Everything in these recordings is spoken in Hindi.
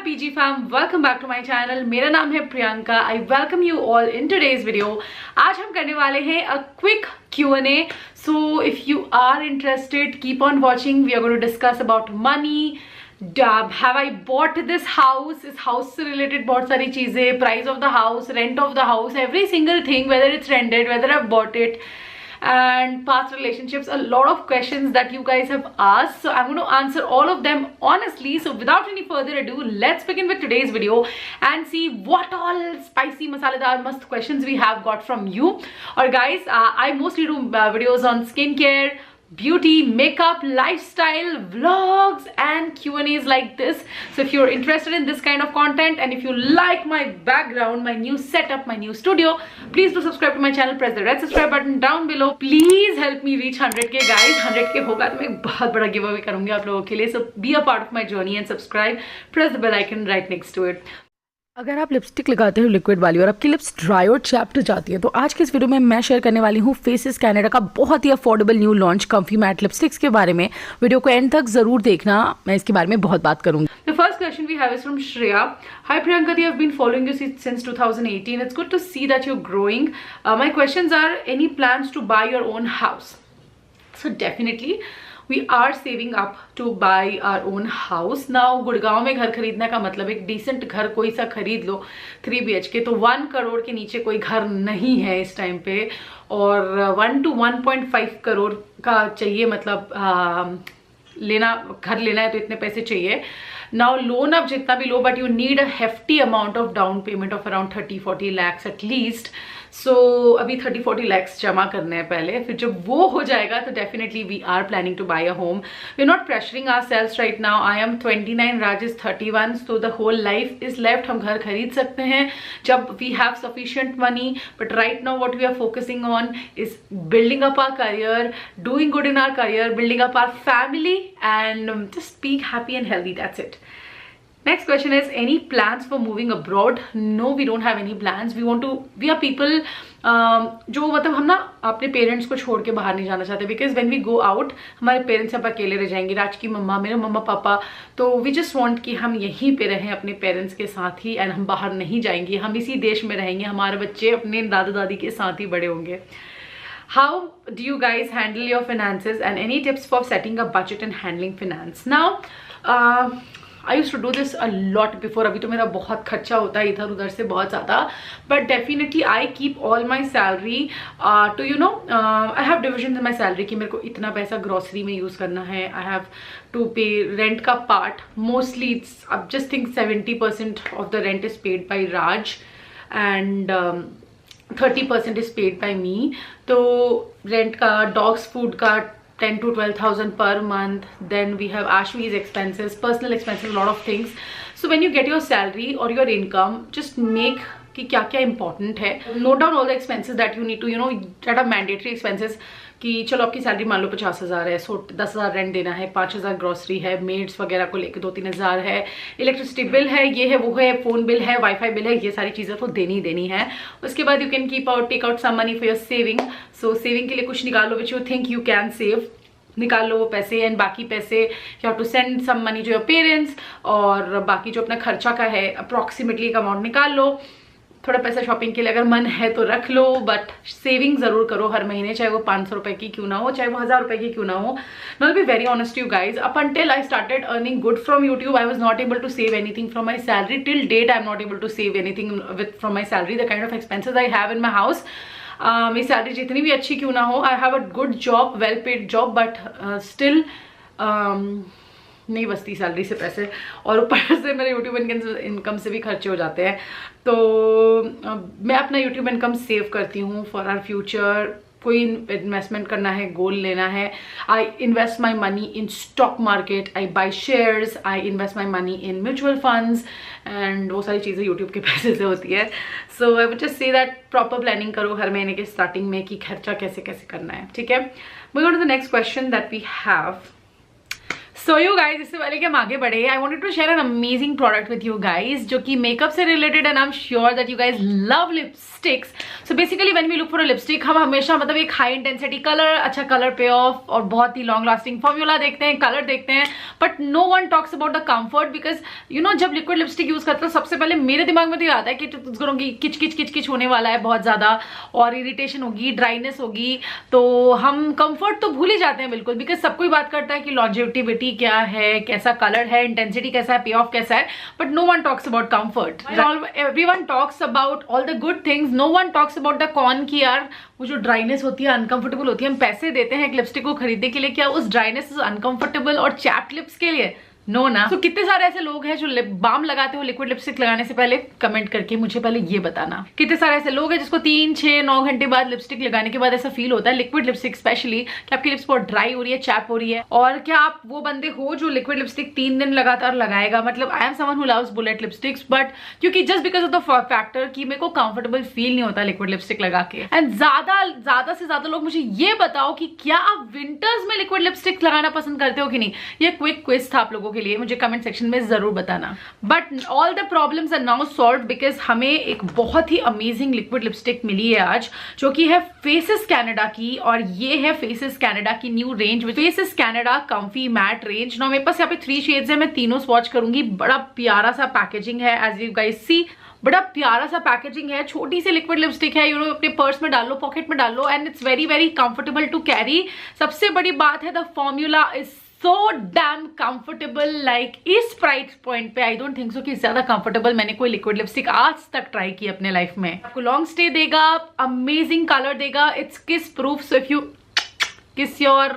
PG fam, welcome back to my channel. मेरा नाम है Priyanka. I welcome you all in today's video. आज हम करने वाले हैं a quick Q&A. So if you are interested, keep on watching. We are going to discuss about money. Have I bought this house? इस house से related बहुत सारी चीजें, price of the house, rent of the house, every single thing, whether it's rented, whether I've bought it, and past relationships, a lot of questions that you guys have asked. So I'm going to answer all of them honestly. So without any further ado, let's begin with today's video and see what all spicy masaledar mast questions we have got from you. Or guys, I mostly do videos on skincare, beauty, makeup, lifestyle, vlogs and Q&As like this. So if you're interested in this kind of content and if you like my background, my new setup, my new studio, please do subscribe to my channel. Press the red subscribe button down below. Please help me reach 100k guys. 100k होगा तो मैं एक बहुत बड़ा giveaway करूँगी आप लोगों के लिए. So be a part of my journey and subscribe. Press the bell icon right next to it. अगर आप लिपस्टिक लगाते हो लिक्विड वाली और आपकी लिप्स ड्राई और चैप्ट जाती है तो आज के इस वीडियो में मैं शेयर करने वाली हूँ फेसेस कनाडा का बहुत ही affordable new launch comfy matte lipsticks के बारे में. वीडियो को एंड तक जरूर देखना, मैं इसके बारे में बहुत बात करूंगी. The first question we have is from Shreya. Hi Priyanka, I have been following you since 2018. It's good to see that you're growing. My questions are, any plans to buy your own house? So definitely we are saving up to buy our own house. Now Gurgaon में घर खरीदने का मतलब एक decent घर कोई सा खरीद लो 3 BHK, तो 1 करोड़ के नीचे कोई घर नहीं है इस टाइम पे, और 1 to 1.5 करोड़ का चाहिए. मतलब घर लेना है तो इतने पैसे चाहिए. नाउ लोन आप जितना भी लो, but you need a hefty amount of down payment of around 30-40 lakhs at least. So अभी 30-40 lakhs जमा करने हैं पहले, फिर जब वो हो जाएगा तो definitely we are planning to buy a home. We are not pressuring our sales right now. I am 29, Raj is 31, so the whole life is left. हम घर खरीद सकते हैं जब we have sufficient money, but right now what we are focusing on is building up our career, doing good in our career, building up our family and just be happy and healthy. That's it. Next question is, any plans for moving abroad? No, we don't have any plans. We are people जो मतलब हम ना अपने पेरेंट्स को छोड़ के बाहर नहीं जाना चाहते, because when we go out हमारे पेरेंट्स अब अकेले रह जाएंगे. राज की मम्मा, मेरे मम्मा पापा, तो वी जस्ट वांट कि हम यहीं पे रहें अपने पेरेंट्स के साथ ही, एंड हम बाहर नहीं जाएंगे, हम इसी देश में रहेंगे, हमारे बच्चे अपने दादा दादी के साथ ही बड़े होंगे. How do you guys handle your finances and any tips for setting a budget and handling finance? Now I used to do this a lot before. अभी तो मेरा बहुत खर्चा होता है इधर उधर से बहुत ज़्यादा, but definitely I keep all my salary to I have divisions in my salary कि मेरे को इतना पैसा ग्रोसरी में यूज़ करना है. I have to pay rent का part. Mostly it's, अब just think 70% of the rent is paid by Raj and 30% is paid by me. तो रेंट का, डॉग्स फूड का 10 to 12,000 per month. Then we have Ashmi's expenses, personal expenses, a lot of things. So when you get your salary or your income, just make कि क्या क्या इंपॉर्टेंट है. Note down all the expenses that you need to that are mandatory expenses. कि चलो आपकी सैलरी मान लो 50,000 है, सो 10,000 रेंट देना है, 5,000 ग्रोसरी है, मेड्स वगैरह को लेकर 2-3 हज़ार है, इलेक्ट्रिसिटी बिल है, ये है वो है, फोन बिल है, वाईफाई बिल है, ये सारी चीज़ें तो देनी है. उसके बाद you can take out some money for your saving. So saving के लिए कुछ निकालो which you think you can save. निकाल लो वो पैसे, एंड बाकी पैसे you have to send some money to your parents. और बाकी जो अपना खर्चा का है अप्रॉक्सीमेटली एक अमाउंट निकाल लो. थोड़ा पैसा शॉपिंग के लिए अगर मन है तो रख लो, बट सेविंग जरूर करो हर महीने, चाहे वो 500 रुपए की क्यों ना हो, चाहे वो 1000 रुपए की क्यों ना हो. I'll be very honest to you guys, up until I started earning good from YouTube, I was not able to save anything from my salary. Till date I'm not able to save anything from my salary. The kind of expenses I have in my house, मेरी सैलरी जितनी भी अच्छी क्यों ना हो, I have a good job, well paid job, but still नहीं बचती सैलरी से पैसे, और ऊपर से मेरे यूट्यूब इनकम से भी खर्चे हो जाते हैं. तो मैं अपना यूट्यूब इनकम सेव करती हूँ फॉर आवर फ्यूचर. कोई इन्वेस्टमेंट करना है, गोल लेना है, I invest my money in stock market, I buy shares, I invest my money in mutual funds, and वो सारी चीज़ें यूट्यूब के पैसे से होती है. So I would just say that proper planning करो हर महीने के स्टार्टिंग में कि खर्चा कैसे कैसे करना है. ठीक है. Moving on to the next question that we have. So you guys, इससे पहले कि हम आगे बढ़े, I wanted to share an amazing product with you guys जो कि मेकअप से related, and I am sure that you guys love lipsticks. So basically when we look for a lipstick, हम हमेशा मतलब एक हाई इंटेंसिटी कलर, अच्छा कलर पे ऑफ और बहुत ही लॉन्ग लास्टिंग फॉर्मूला देखते हैं, कलर देखते हैं, but no one talks about the comfort. Because you know, जब लिक्विड लिपस्टिक यूज करते हो सबसे पहले मेरे दिमाग में तो ये आता है कि किच किच किच किच होने वाला है बहुत ज्यादा, और इरिटेशन होगी, ड्राइनेस होगी, तो हम कंफर्ट तो भूल ही जाते हैं बिल्कुल. बिकॉज सब कोई बात करता है कि लॉन्जेविटी क्या है, कैसा कलर है, इंटेंसिटी कैसा है, पे ऑफ कैसा है, but no one talks about comfort. Everyone talks about all the good things, no one talks about the con की यार वो जो ड्राइनेस होती है, अनकंफर्टेबल होती है, हम पैसे देते हैं एक लिपस्टिक को खरीदने के लिए, क्या उस ड्राइनेस, अनकंफर्टेबल और चैप्ड लिप्स के लिए? नो ना. तो कितने सारे ऐसे लोग हैं जो लिप बाम लगाते हो लिक्विड लिपस्टिक लगाने से पहले? कमेंट करके मुझे पहले ये बताना. कितने सारे ऐसे लोग हैं जिसको 3, 6, 9 घंटे बाद लिपस्टिक लगाने के बाद ऐसा फील होता है, लिक्विड लिपस्टिक स्पेशली, कि आपकी लिप्स बहुत ड्राई हो रही है, चैप हो रही है. और क्या आप वो बंदे हो जो लिक्विड लिपस्टिक 3 दिन लगातार लगाएगा? मतलब I am someone who loves bullet lipsticks, but क्योंकि just because of the factor कि मेरे को कंफर्टेबल फील नहीं होता लिक्विड लिपस्टिक लगा के. एंड ज्यादा से ज्यादा लोग मुझे ये बताओ कि क्या आप विंटर्स में लिक्विड लिपस्टिक लगाना पसंद करते हो कि नहीं? ये क्विक क्विज था आप लोगों के लिए, मुझे कमेंट में जरूर बताना. But all the problems are now solved because हमें एक बहुत ही अमेजिंग लिक्विड लिपस्टिक मिली है आज, जो कि है फेसेस कैनेडा की, और ये है फेसेस कैनेडा की new range, faces Canada comfy matte range. Now मेरे पास यहाँ पे 3 शेड्स है, मैं तीनों स्वॉच करूंगी. बड़ा प्यारा सा पैकेजिंग है, एज यू गाइस सी, बड़ा प्यारा सा पैकेजिंग है. छोटी सी लिक्विड लिपस्टिक है, यू नो, अपने पर्स में डाल लो, पॉकेट में डाल लो, and it's very very comfortable to carry. सबसे बड़ी बात है the formula is so damn comfortable. like इस प्राइस पॉइंट पे आई डोंट थिंक सो कि ज्यादा कंफर्टेबल मैंने कोई लिक्विड लिपस्टिक आज तक ट्राई की अपने लाइफ में. आपको लॉन्ग स्टे देगा, अमेजिंग कलर देगा, इट्स किस प्रूफ. सो इफ यू किस your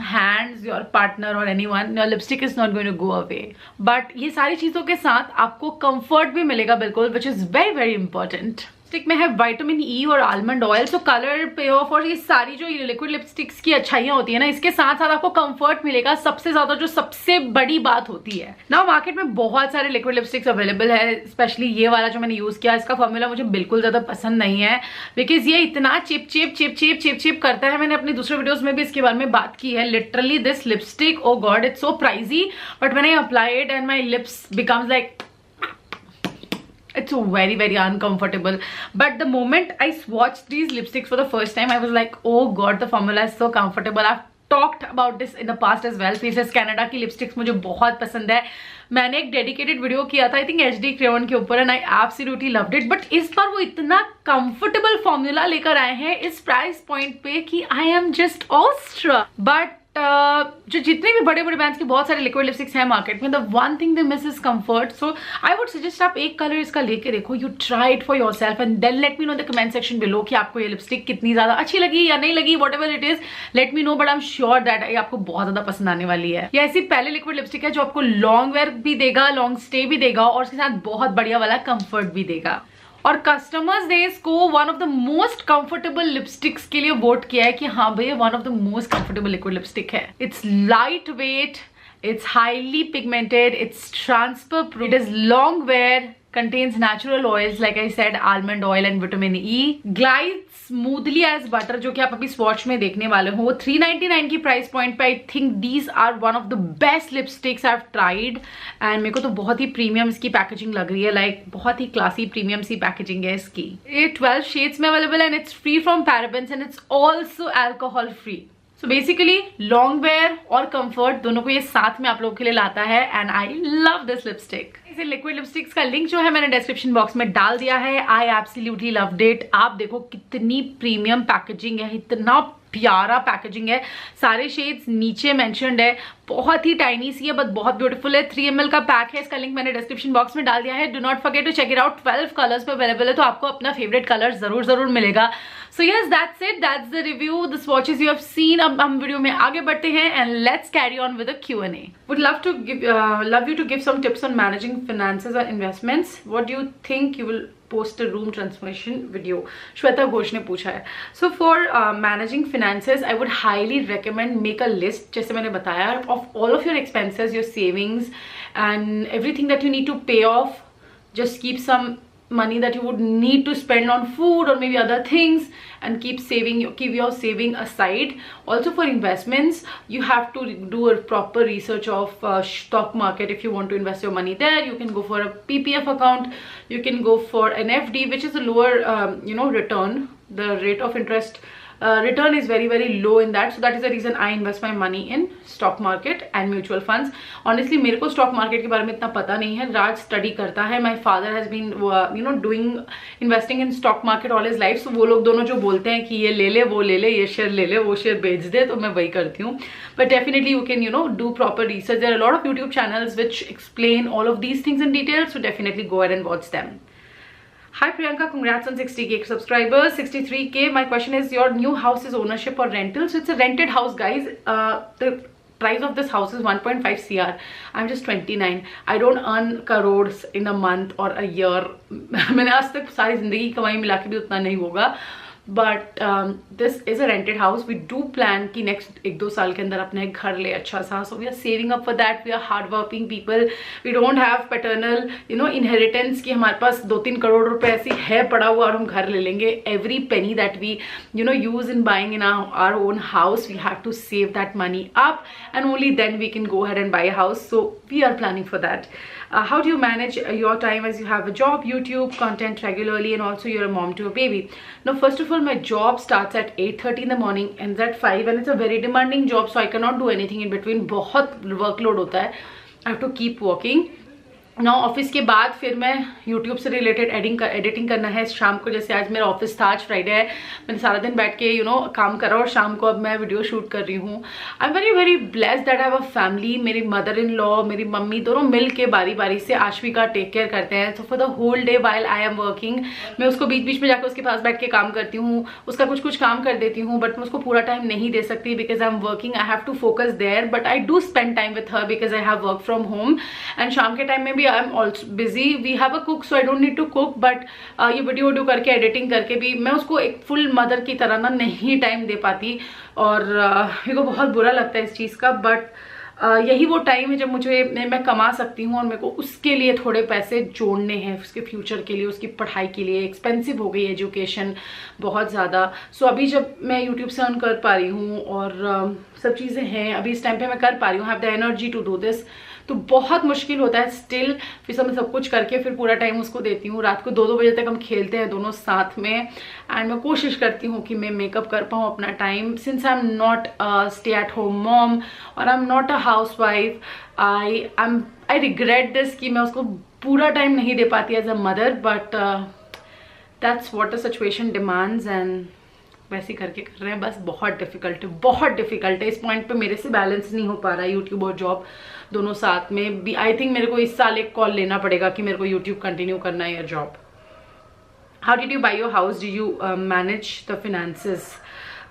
hands, your partner or anyone, your lipstick is not going to go away. but ये सारी चीजों के साथ आपको कंफर्ट भी मिलेगा बिल्कुल, which is very very important. Lipstick में है विटामिन ई और आलमंड ऑयल, तो कलर पे ऑफ और ये सारी जो लिक्विड लिपस्टिक्स की अच्छाइयां होती है ना, इसके साथ साथ आपको कंफर्ट मिलेगा. सबसे ज्यादा जो सबसे बड़ी बात होती है ना, मार्केट में बहुत सारे लिक्विड लिपस्टिक्स अवेलेबल है, स्पेशली ये वाला जो मैंने यूज किया, इसका फॉर्मूला मुझे बिल्कुल ज्यादा पसंद नहीं है, बिकॉज ये इतना chip chip chip chip chip chip करता है. मैंने अपने दूसरे वीडियोस में भी इसके बारे में बात की है. Literally this lipstick, oh god, it's so pricey, but when I apply it and my lips becomes like, it's very very uncomfortable. but the moment I swatched these lipsticks for the first time, I was like, oh god, the formula is so comfortable. I've talked about this in the past as well. Faces Canada की लिपस्टिक्स मुझे बहुत पसंद है. मैंने एक डेडिकेटेड वीडियो किया था आई थिंक HD क्रेवन के ऊपर, and I absolutely loved it. But इस बार वो इतना कंफर्टेबल फॉर्मूला लेकर आए हैं इस प्राइस पॉइंट पे कि आई एम जस्ट ऑस्ट्रा. बट जो जितने भी बड़े बड़े ब्रांड्स के बहुत सारे लिक्विड लिपस्टिक्स हैं मार्केट में, the one thing they miss is comfort. So I would suggest आप एक कलर इसका लेके देखो, you try it for yourself and then let me know the comment section below कि आपको ये लिपस्टिक कितनी ज्यादा अच्छी लगी या नहीं लगी. What ever it is, late me no, but I am sure that ये आपको बहुत ज्यादा पसंद आने वाली है. ये ऐसी पहले लिक्विड लिपस्टिक है जो आपको लॉन्ग वेयर भी देगा, लॉन्ग स्टे भी देगा, और उसके साथ बहुत बढ़िया वाला कंफर्ट भी देगा. और कस्टमर्स ने इसको one of the most comfortable lipsticks के लिए वोट किया है कि हाँ भैया one of the most comfortable liquid lipstick है. It's light weight, it's highly pigmented, it's transfer proof, it is long wear, contains natural oils like I said, almond oil and vitamin E, glides smoothly as butter, जो कि आप अभी स्वॉच में देखने वाले हो. 399 की प्राइस पॉइंट पे I think these are one of the best lipsticks I have tried, and मेरे को तो बहुत ही प्रीमियम इसकी पैकेजिंग लग रही है, लाइक बहुत ही क्लासी प्रीमियम सी पैकेजिंग है इसकी. ये 12 शेड्स में अवेलेबल है, and it's free from parabens and it's also alcohol free. So basically long where और कंफर्ट दोनों को ये साथ में आप लोगों के लिए लाता है, and I love this lipstick. इसे लिक्विड लिपस्टिक्स का लिंक जो है मैंने डिस्क्रिप्शन बॉक्स में डाल दिया है. I absolutely loved it. आप देखो कितनी प्रीमियम पैकेजिंग है, इतना प्यारा पैकेजिंग है, सारे शेड्स नीचे मेंशन्ड है, बहुत ही टाइनी सी है बट बहुत ब्यूटीफुल है. 3 ml का पैक है, इसका लिंक मैंने डिस्क्रिप्शन बॉक्स में डाल दिया है. Do not forget to check it out. 12 colours पे अवेलेबल है, तो आपको अपना फेवरेट कलर जरूर मिलेगा. So yes, that's it, that's the review, the swatches you have seen. अब हम वीडियो में आगे बढ़ते हैं and let's carry on with a Q&A. Would love you to give some tips on managing finances और investments. What do you think you will post a room transformation video? Shweta Ghosh ने पूछा है. So for managing finances, I would highly recommend make a list, जैसे मैंने बताया, of all of your expenses, your savings and everything that you need to pay off. Just keep some money that you would need to spend on food or maybe other things, and keep your saving aside. Also for investments, you have to do a proper research of stock market. If you want to invest your money there, you can go for a PPF account, you can go for an FD, which is a lower return. The rate of interest return is very very low in that, so that is the reason I invest my money in stock market and mutual funds. Honestly मेरे को stock market के बारे में इतना पता नहीं है. राज study करता है. My father has been doing investing in stock market all his life. So वो लोग दोनों जो बोलते हैं कि ये ले ले, वो ले ले, ये शेयर ले ले, वो शेयर बेच दे, तो मैं वही करती हूँ. But definitely you can do proper research. There are a lot of YouTube channels which explain all of these things in detail, so definitely go ahead and watch them. Hi Priyanka, congrats on 60k subscribers. 63k. My question is, your new house is ownership or rental? So it's a rented house, guys. The price of this house is 1.5 crore. I'm just 29. I don't earn crores in a month or a year. मैंने आज तक सारी जिंदगी कमाई मिला के भी उतना नहीं होगा. But this is a rented house. We do plan कि next 1-2 साल के अंदर अपने घर ले अच्छा सा. So we are saving up for that. We are hardworking people. We don't have paternal inheritance कि हमारे पास 2-3 करोड़ रुपए ऐसी है पड़ा हुआ और हम घर ले लेंगे. Every penny that we use in buying in our own house, we have to save that money up, and only then we can go ahead and buy a house. So we are planning for that. How do you manage your time as you have a job, YouTube content regularly, and also you're a mom to a baby? Now, first of all, my job starts at 8:30 in the morning, ends at 5, and it's a very demanding job, so I cannot do anything in between. बहुत workload होता है. I have to keep working. ना ऑफिस के बाद फिर मैं यूट्यूब से रिलेटेड एडिटिंग करना है शाम को. जैसे आज मेरा ऑफिस था, आज फ्राइडे है, मैंने सारा दिन बैठ के काम करा और शाम को अब मैं वीडियो शूट कर रही हूँ. आई am very very blessed that I have a family. मेरी मदर इन लॉ, मेरी मम्मी, दोनों मिल के बारी बारी से आश्वी का टेक केयर करते हैं. So for the whole day while I am working, मैं उसको बीच बीच में जाकर उसके पास बैठ के काम करती हूँ, उसका कुछ कुछ काम कर देती हूँ, बट मैं उसको पूरा टाइम नहीं दे सकती because I am working. I have to focus there, but I do spend time with her because I have work from home. And शाम के टाइम में भी I am also busy. We have a cook, so I don't need to cook, but ये वीडियो करके एडिटिंग करके भी मैं उसको एक फुल मदर की तरह ना नहीं टाइम दे पाती, और मेरे को बहुत बुरा लगता है इस चीज़ का. बट यही वो टाइम है जब मैं कमा सकती हूँ और मेरे को उसके लिए थोड़े पैसे जोड़ने हैं, उसके फ्यूचर के लिए, उसकी पढ़ाई के लिए. एक्सपेंसिव हो गई एजुकेशन बहुत ज़्यादा. सो अभी जब मैं यूट्यूब से अर्न कर पा रही हूँ और सब चीज़ें हैं, अभी इस टाइम पे मैं कर पा रही हूँ, have the energy to do this, तो बहुत मुश्किल होता है स्टिल. फिर मैं सब कुछ करके फिर पूरा टाइम उसको देती हूँ. रात को 2-2 बजे तक हम खेलते हैं दोनों साथ में, एंड मैं कोशिश करती हूँ कि मैं मेकअप कर पाऊँ अपना time. Since I am not stay at home mom और I am not a housewife, I regret this कि मैं उसको पूरा टाइम नहीं दे पाती as a mother. But that's what the situation demands, and वैसे करके कर रहे हैं. बस बहुत डिफिकल्ट है. इस पॉइंट पे मेरे से बैलेंस नहीं हो पा रहा है यूट्यूब और जॉब दोनों साथ में भी. आई थिंक मेरे को इस साल एक कॉल लेना पड़ेगा कि मेरे को यूट्यूब कंटिन्यू करना है या job. How did you buy your house, do you manage the finances?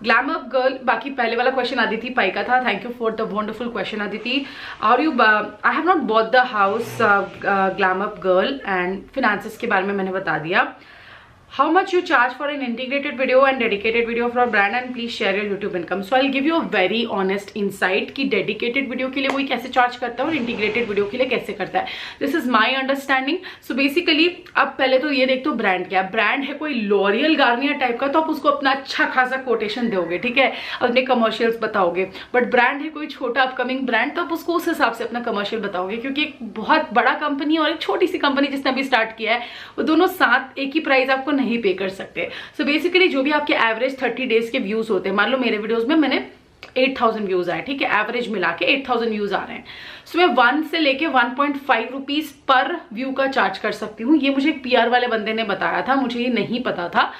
Glamup girl, बाकी पहले वाला क्वेश्चन आदिति पाई का था. Thank you for the wonderful question Aditi. और you I have not bought the house glamup girl, and finances के बारे में मैंने बता दिया. How much you charge for an integrated video and dedicated video for a brand, and please share your YouTube income. So I'll give you a very honest insight कि dedicated video के लिए कोई कैसे charge करता है और integrated video के लिए कैसे करता है. This is my understanding. So basically अब पहले तो ये देख, तो ब्रांड क्या है. ब्रांड है कोई लॉरियल गार्नियर टाइप का, तो आप उसको अपना अच्छा खासा कोटेशन दोगे, ठीक है, अपने कमर्शियल्स बताओगे. बट ब्रांड है कोई छोटा अपकमिंग ब्रांड, तो आप उसको उस हिसाब से अपना कमर्शियल बताओगे, क्योंकि एक बहुत बड़ा कंपनी और एक छोटी सी कंपनी जिसने अभी स्टार्ट किया है, वो दोनों साथ एक ही प्राइस आपको नहीं पे कर सकते. सो बेसिकली जो भी आपके एवरेज 30 डेज के व्यूज होते हैं, मान लो मेरे वीडियोस में मैंने 8000 व्यूज आए, ठीक है, एवरेज मिला के 8000 व्यूज आ रहे हैं. सो मैं 1 से लेके 1.5 रुपीज पर व्यू का चार्ज कर सकती हूँ. ये मुझे एक PR वाले बंदे ने बताया था, मुझे ये नहीं पता था.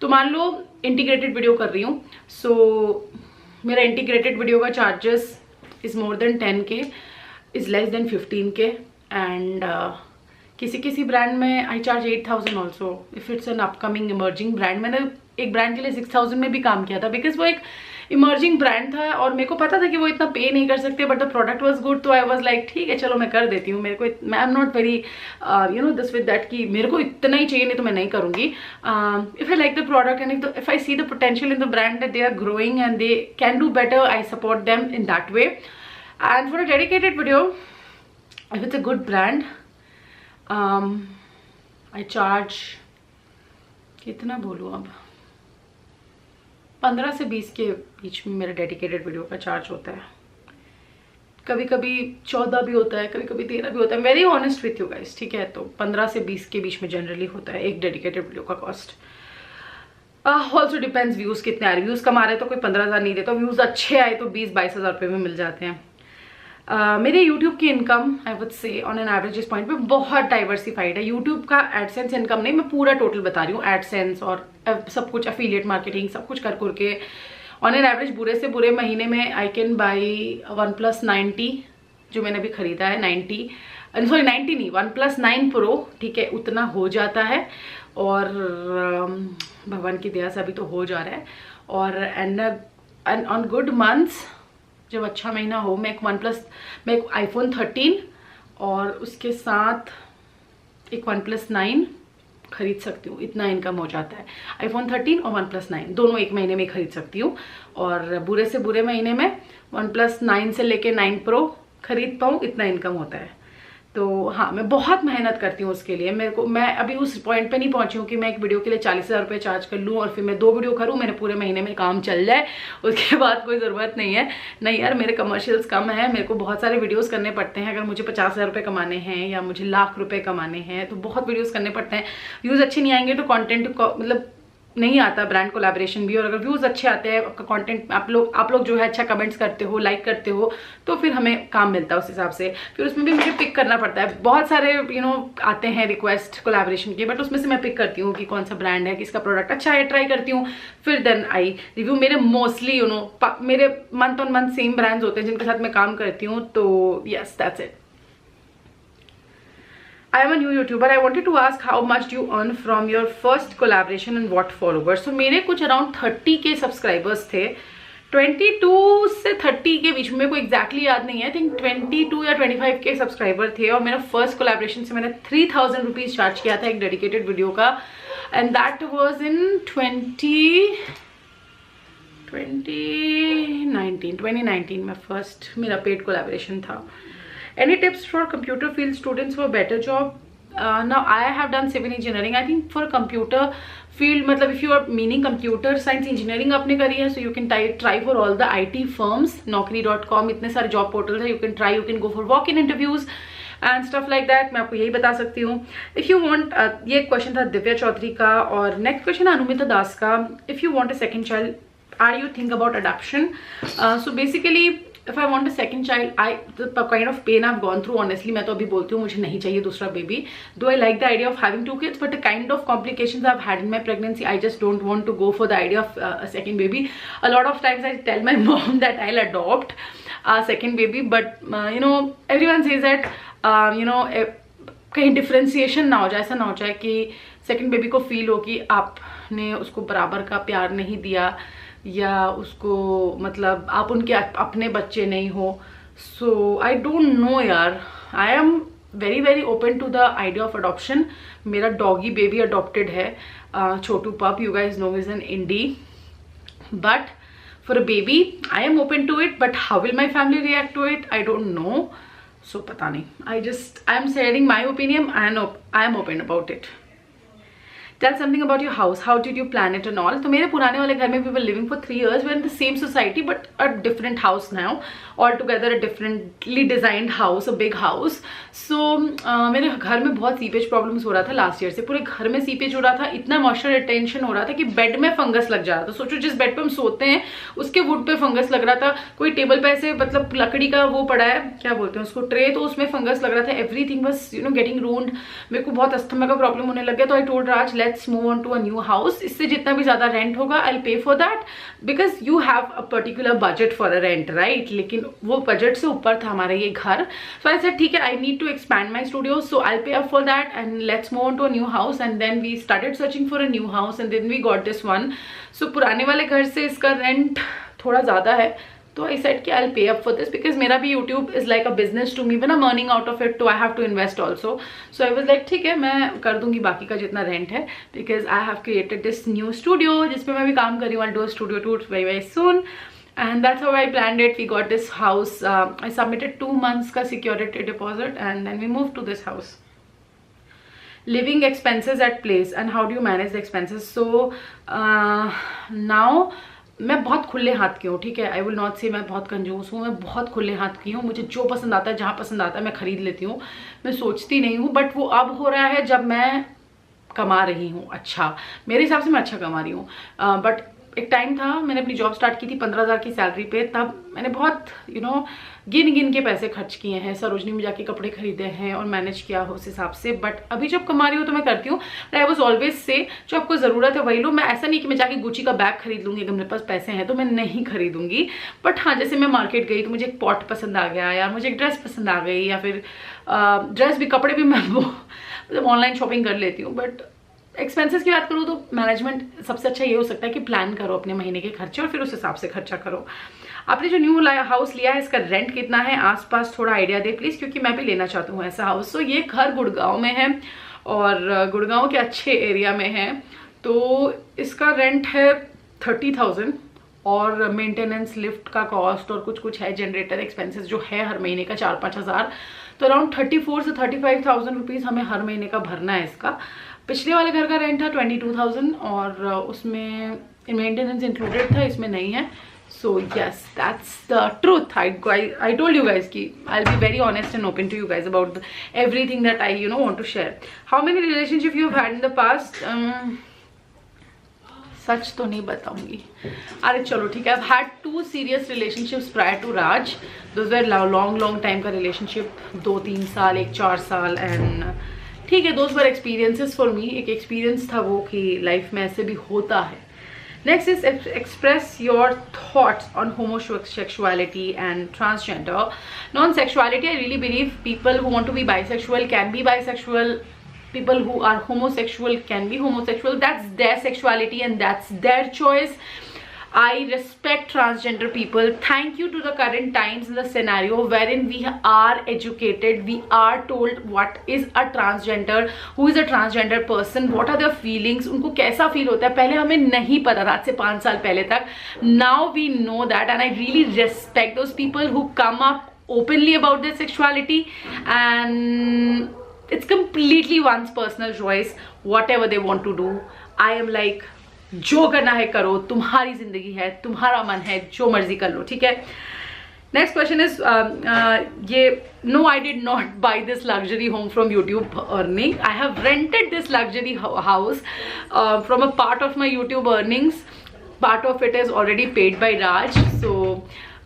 तो मान लो इंटीग्रेटेड वीडियो कर रही हूँ, सो मेरा इंटीग्रेटेड वीडियो का charges is more than 10K, is less than 15K, and किसी ब्रांड में आई charge 8000 also if it's an upcoming emerging brand. मैंने एक ब्रांड के लिए 6000 में भी काम किया था बिकॉज वो एक इमर्जिंग ब्रांड था और मेरे को पता था कि वो इतना पे नहीं कर सकते, but the product was good, तो आई वाज लाइक ठीक है चलो मैं कर देती हूँ. मेरे को आई am not very this with that कि मेरे को इतना ही चाहिए, नहीं तो मैं नहीं करूँगी. If I like the product and if I see the potential in the brand that they are growing and they can do better, I support them in that way. And for a dedicated video, if it's a good brand, I charge, कितना बोलूँ अब, 15 से 20 के बीच में मेरा डेडिकेटेड वीडियो का चार्ज होता है। कभी कभी 14 भी होता है, कभी कभी 13 भी होता है। Very honest with you guys, ठीक है। तो 15 से 20 के बीच में जनरली होता है एक डेडिकेटेड वीडियो का कॉस्ट। ऑल्सो डिपेंड्स व्यूज़ कितने आ रहे। व्यूज़ कम आ रहे तो कोई 15,000 नहीं देता, व्यूज़ अच्छे आए तो 20-22 हज़ार रुपये में मिल जाते हैं। मेरे YouTube की income I would say on an average इस पॉइंट पे बहुत डाइवर्सिफाइड है। YouTube का एडसेंस इनकम नहीं, मैं पूरा टोटल बता रही हूँ, एडसेंस और सब कुछ, एफिलिएट मार्केटिंग, सब कुछ कर करके ऑन एन एवरेज बुरे से बुरे महीने में आई कैन बाई OnePlus 90, जो मैंने अभी खरीदा है 90 नहीं, OnePlus 9 Pro, ठीक है, उतना हो जाता है। और भगवान की दया से अभी तो हो जा रहा है। और एंड ऑन गुड मंथ्स, जब अच्छा महीना हो, मैं एक iPhone 13 और उसके साथ एक OnePlus 9 खरीद सकती हूँ। इतना इनकम हो जाता है। iPhone 13 और OnePlus 9 दोनों एक महीने में खरीद सकती हूँ। और बुरे से बुरे महीने में OnePlus 9 से लेके 9 Pro खरीद पाऊँ, इतना इनकम होता है। तो हाँ, मैं बहुत मेहनत करती हूँ उसके लिए। मैं अभी उस पॉइंट पे नहीं पहुंची हूँ कि मैं एक वीडियो के लिए 40,000 रुपये चार्ज कर लूँ और फिर मैं 2 वीडियो करूँ, मेरे पूरे महीने में काम चल जाए, उसके बाद कोई ज़रूरत नहीं है। नहीं यार, मेरे कमर्शियल्स कम है, मेरे को बहुत सारे वीडियोस करने पड़ते हैं। अगर मुझे 50,000 रुपये कमाने हैं या मुझे लाख रुपये कमाने हैं तो बहुत वीडियोज़ करने पड़ते हैं। व्यूज़ अच्छे नहीं आएंगे तो कॉन्टेंट मतलब नहीं आता, ब्रांड कोलैबोरेशन भी। और अगर व्यूज़ अच्छे आते हैं, आपका कंटेंट, आप लोग जो है अच्छा कमेंट्स करते हो, लाइक करते हो, तो फिर हमें काम मिलता है उस हिसाब से। फिर उसमें भी मुझे पिक करना पड़ता है। बहुत सारे आते हैं रिक्वेस्ट कोलैबोरेशन के, बट उसमें से मैं पिक करती हूँ कि कौन सा ब्रांड है, किसका प्रोडक्ट अच्छा है, ट्राई करती हूँ, फिर देन आई रिव्यू। मेरे मोस्टली मेरे month on month same brands होते हैं जिनके साथ मैं काम करती हूँ। तो yes, that's it. I am a new YouTuber. I wanted to ask how much do you earn from your first collaboration and what followers? So मेरे कुछ अराउंड 30 के सब्सक्राइबर्स थे, 22 से 30 के बीच में, मेरे को एग्जैक्टली याद नहीं है। आई थिंक 22 या 25 के सब्सक्राइबर थे। और मेरा फर्स्ट कोलैबोरेशन से मैंने 3000 रुपीज़ चार्ज किया था एक डेडिकेटेड वीडियो का, एंड दैट वॉज इन 2019 में फर्स्ट मेरा पेड कोलैबोरेशन था। Any tips for computer field students for better job? Now I have done civil engineering. I think for computer field, मतलब if you are meaning computer science engineering आपने करी है, so you can try for all the IT firms, naukri.com, इतने सारे job portals हैं, you can try, you can go for walk-in interviews and stuff like that. मैं आपको यही बता सकती हूँ। If you want, ये क्वेश्चन था दिव्या चौधरी का, और नेक्स्ट क्वेश्चन है अनुमिता दास का। If you want a second child, are you think about adoption? So basically if I want a second child, the kind of pain I've gone through, honestly, मैं तो अभी बोलती हूँ मुझे नहीं चाहिए दूसरा baby. Though I like the idea of having 2 kids, but the kind of complications I've had in my pregnancy, I just don't want to go for the idea of a second baby. A lot of times I tell my mom that I'll adopt a second baby, but everyone says that कहीं डिफ्रेंसिएशन ना हो जाए, ऐसा ना हो जाए कि सेकेंड बेबी को फील हो कि आपने उसको बराबर का प्यार नहीं दिया, या उसको मतलब आप उनके अपने बच्चे नहीं हो। सो आई डोंट नो यार, I am very very open to the idea of adoption. मेरा डॉगी बेबी अडॉप्टेड है, Chhotu pup, you guys know is an indie, but for a baby I am open to it, but how will my family react to it, I don't know. So पता नहीं, I am sharing my opinion and I am open about it. Tell something about your house. How did you plan it and all? तो मेरे पुराने वाले घर में we were living for 3 years. We're in the same society but a different house now. Altogether a differently designed house, a big house. So मेरे घर में बहुत सीपेज प्रॉब्लम्स हो रहा था लास्ट ईयर से। पूरे घर में सीपेज हो रहा था, इतना मॉइस्चर रिटेंशन हो रहा था कि बेड में फंगस लग जा रहा था। सोचो जिस बेड पे हम सोते हैं उसके वुड पे फंगस लग रहा था। कोई टेबल पे ऐसे मतलब लकड़ी का वो पड़ा है, क्या बोलते हैं उसको, ट्रे, तो उसमें फंगस लग रहा था। Everything was getting ruined. मेरे को बहुत अस्थमा का प्रॉब्लम होने लग गया। तो I told Raj let's move on to a new house. इससे जितना भी ज्यादा रेंट होगा I will pay for that, because you have a particular budget for a rent, right. लेकिन वो बजट से ऊपर था हमारा ये घर। सो आई सेड ठीक है, I need to expand my studio, so I pay up for that and let's move on to a new house. And then we started searching for a new house and then we got this one. So पुराने वाले घर से इसका रेंट थोड़ा ज्यादा है, तो आई सेड कि I will pay up for this, because मेरा भी YouTube is like a business to me. When I am earning out of it तो I have to invest also. So I was like ठीक है, मैं कर दूंगी बाकी का जितना रेंट है, because I have created this new studio जिसपे मैं भी काम कर रही हूँ। I do a studio tour very very soon, and that's how I planned it. We got this house. I submitted 2 months ka security deposit and then we moved to this house. living expenses at place and how do you manage the expenses? So now मैं बहुत खुले हाथ की हूँ, ठीक है. आई विल नॉट से मैं बहुत कंजूस हूँ, मैं बहुत खुले हाथ की हूँ. मुझे जो पसंद आता है, जहाँ पसंद आता है मैं खरीद लेती हूँ, मैं सोचती नहीं हूँ. बट वो अब हो रहा है जब मैं कमा रही हूँ. अच्छा, मेरे हिसाब से मैं अच्छा कमा रही हूँ. बट एक टाइम था, मैंने अपनी जॉब स्टार्ट की थी 15,000 की सैलरी पे, तब मैंने बहुत गिन के पैसे खर्च किए हैं. सरोजनी में जाके कपड़े खरीदे हैं और मैनेज किया उस हिसाब से. बट अभी जब कमा रही हूँ तो मैं करती हूँ. आई वॉज ऑलवेज से जो आपको ज़रूरत है वही लो. मैं ऐसा नहीं कि मैं जाके गुची का बैग खरीद लूँगी, अगर मेरे पास पैसे हैं तो मैं नहीं खरीदूंगी. बट हाँ, जैसे मैं मार्केट गई तो मुझे एक पॉट पसंद आ गया, या मुझे एक ड्रेस पसंद आ गई, या फिर ड्रेस भी, कपड़े भी मैं वो ऑनलाइन शॉपिंग कर लेती हूँ. बट एक्सपेंसेस की बात करूँ तो मैनेजमेंट सबसे अच्छा ये हो सकता है कि प्लान करो अपने महीने के खर्चे और फिर उस हिसाब से खर्चा करो. आपने जो न्यू हाउस लिया है इसका रेंट कितना है, आसपास थोड़ा आइडिया दे प्लीज, क्योंकि मैं भी लेना चाहती हूँ ऐसा हाउस. तो ये घर गुड़गांव में है और गुड़गांव के अच्छे एरिया में है. तो इसका रेंट है 30,000 और मेंटेनेंस, लिफ्ट का कॉस्ट और कुछ है, जनरेटर एक्सपेंसेस जो है हर महीने का 4-5 हज़ार. तो अराउंड 34 से 35,000 रुपीज़ हमें हर महीने का भरना है इसका. पिछले वाले घर का रेंट था 22,000 और उसमें मेंटेनेंस इंक्लूडेड था, इसमें नहीं है. So yes, that's the truth. I told you guys कि I will be very honest and open to you guys about everything that I want to share. How many relationship you have had in the past? सच तो नहीं बताऊंगी. अरे चलो ठीक है. I've had 2 serious relationships prior to Raj. Those were long time का रिलेशनशिप, 2-3 साल, 1-4 साल. एंड ठीक है, those were experiences for me. एक एक्सपीरियंस था वो कि लाइफ में ऐसे भी होता है. Next is express your thoughts on homosexuality and transgender. Non-sexuality, I really believe people who want to be bisexual can be bisexual. People who are homosexual can be homosexual. That's their sexuality and that's their choice. I respect transgender people. Thank you to the current times in the scenario wherein we are educated, we are told what is a transgender, who is a transgender person, what are their feelings, उनको कैसा फील होता है. पहले हमें नहीं पता था, आज से 5 साल पहले तक. Now we know that and I really respect those people who come up openly about their sexuality. And it's completely one's personal choice, whatever they want to do. I am like, जो करना है करो, तुम्हारी जिंदगी है, तुम्हारा मन है, जो मर्जी कर लो, ठीक है. नेक्स्ट क्वेश्चन इज ये no, I did not buy this luxury home from YouTube earning. I have rented this luxury house from a part of my YouTube earnings. Part of it is already paid by Raj. So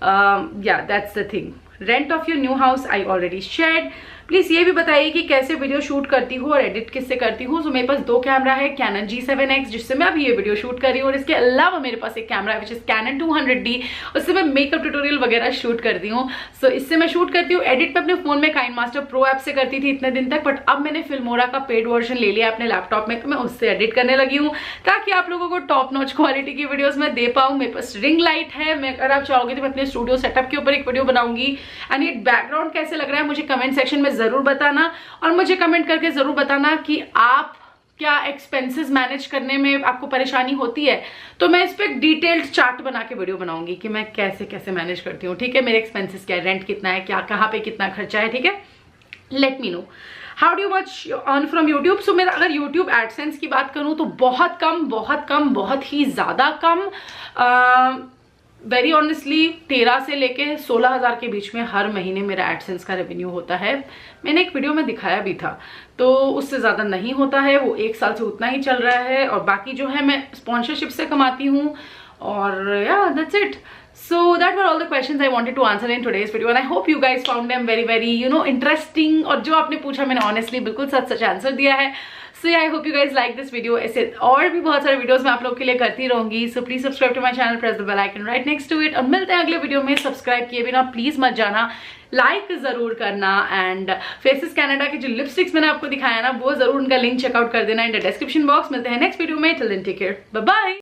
yeah, that's the thing. Rent of your new house I already shared. Please ये भी बताइए कि कैसे वीडियो शूट करती हूँ और एडिट किससे करती हूँ. तो मेरे पास 2 कैमरा है, Canon G7X जिससे मैं अभी ये वीडियो शूट कर रही हूँ, और इसके अलावा मेरे पास एक कैमरा है विच इज Canon 200D, उससे मैं मेकअप ट्यूटोरियल वगैरह शूट करती हूँ. सो इससे मैं शूट करती हूँ. एडिट मैं अपने फोन में KineMaster Pro ऐप से करती थी इतने दिन तक, बट अब मैंने Filmora का पेड वर्जन ले लिया अपने लैपटॉप में, तो मैं उससे एडिट करने लगी हूँ ताकि आप लोगों को टॉप नॉच क्वालिटी की वीडियोज मैं दे पाऊँ. मेरे पास रिंग लाइट है, मैं अगर आप चाहोगे तो मैं अपने स्टूडियो सेटअप के ऊपर एक वीडियो बनाऊंगी. एंड ये बैकग्राउंड कैसे लग रहा है मुझे कमेंट सेक्शन में जरूर बताना, और मुझे कमेंट करके जरूर बताना कि आप क्या एक्सपेंसेस मैनेज करने में आपको परेशानी होती है. तो मैं इस पे एक डिटेल्ड चार्ट बना के वीडियो बनाऊंगी कि मैं कैसे कैसे मैनेज करती हूँ, ठीक है. मेरे एक्सपेंसेस क्या है, रेंट कितना है, क्या कहाँ पे कितना खर्चा है, ठीक है. Let me know how do much earn from YouTube. So मेरा अगर यूट्यूब एडसेंस की बात करूँ तो बहुत कम, बहुत ही ज्यादा कम. वेरी ऑनेस्टली 13 से लेके 16,000 के बीच में हर महीने मेरा एडसेंस का रेवेन्यू होता है. मैंने एक वीडियो में दिखाया भी था, तो उससे ज़्यादा नहीं होता है. वो 1 साल से उतना ही चल रहा है, और बाकी जो है मैं स्पॉन्सरशिप से कमाती हूँ. और या that's it. So that were all the questions I wanted to answer in today's video, and I hope you guys found them very interesting. और जो आपने पूछा मैंने honestly बिल्कुल सच आंसर दिया है. So yeah, I hope you guys like this video. ऐसे और भी बहुत सारे वीडियोस मैं आप लोग के लिए करती रहूंगी. So please subscribe to my channel, press the bell icon right next to it. और मिलते हैं अगले वीडियो में. सब्सक्राइब किए बिना प्लीज मत जाना, लाइक जरूर करना. एंड फेसेस कनाडा के जो लिपस्टिक्स मैंने आपको दिखाया ना, वो जरूर उनका लिंक चेकआउट कर देना इन द डिस्क्रिप्शन बॉक्स. मिलते हैं नेक्स्ट वीडियो में. Till then take care, bye bye.